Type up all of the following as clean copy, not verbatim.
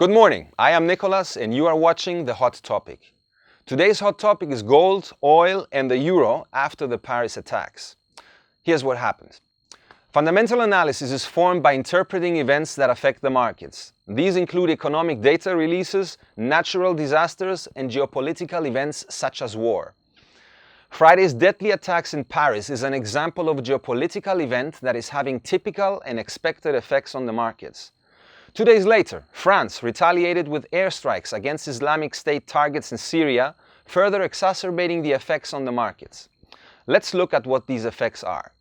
Good morning, I am Nicholas and you are watching The Hot Topic. Today's hot topic is gold, oil and the euro after the Paris attacks. Here's what happened. Fundamental analysis is formed by interpreting events that affect the markets. These include economic data releases, natural disasters and geopolitical events such as war. Friday's deadly attacks in Paris is an example of a geopolitical event that is having typical and expected effects on the markets. 2 days later, France retaliated with airstrikes against Islamic State targets in Syria, further exacerbating the effects on the markets. Let's look at what these effects are.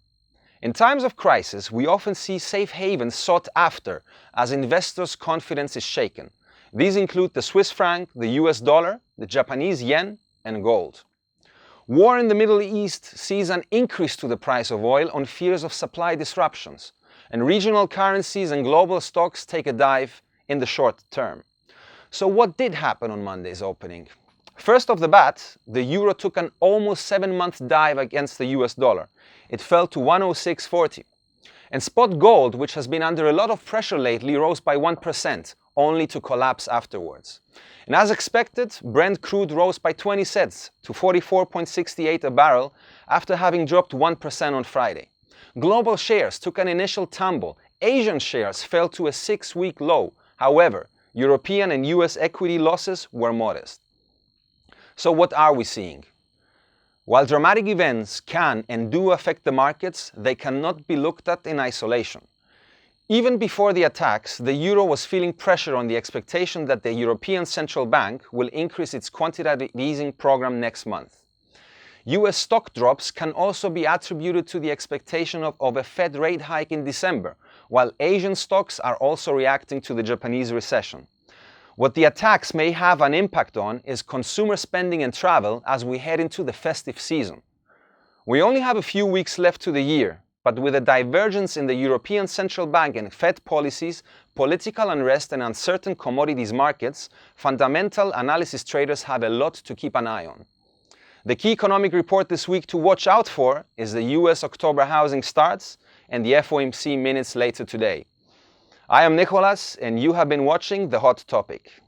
In times of crisis, we often see safe havens sought after as investors' confidence is shaken. These include the Swiss franc, the US dollar, the Japanese yen, and gold. War in the Middle East sees an increase to the price of oil on fears of supply disruptions, and regional currencies and global stocks take a dive in the short term. So what did happen on Monday's opening? First off the bat, the euro took an almost 7-month dive against the US dollar. It fell to 106.40. And spot gold, which has been under a lot of pressure lately, rose by 1%, only to collapse afterwards. And as expected, Brent crude rose by 20 cents to 44.68 a barrel after having dropped 1% on Friday. Global shares took an initial tumble. Asian shares fell to a 6-week low. However, European and US equity losses were modest. So what are we seeing? While dramatic events can and do affect the markets, they cannot be looked at in isolation. Even before the attacks, the euro was feeling pressure on the expectation that the European Central Bank will increase its quantitative easing program next month. US stock drops can also be attributed to the expectation of a Fed rate hike in December, while Asian stocks are also reacting to the Japanese recession. What the attacks may have an impact on is consumer spending and travel as we head into the festive season. We only have a few weeks left to the year, but with a divergence in the European Central Bank and Fed policies, political unrest and uncertain commodities markets, fundamental analysis traders have a lot to keep an eye on. The key economic report this week to watch out for is the US October housing starts and the FOMC minutes later today. I am Nicholas and you have been watching The Hot Topic.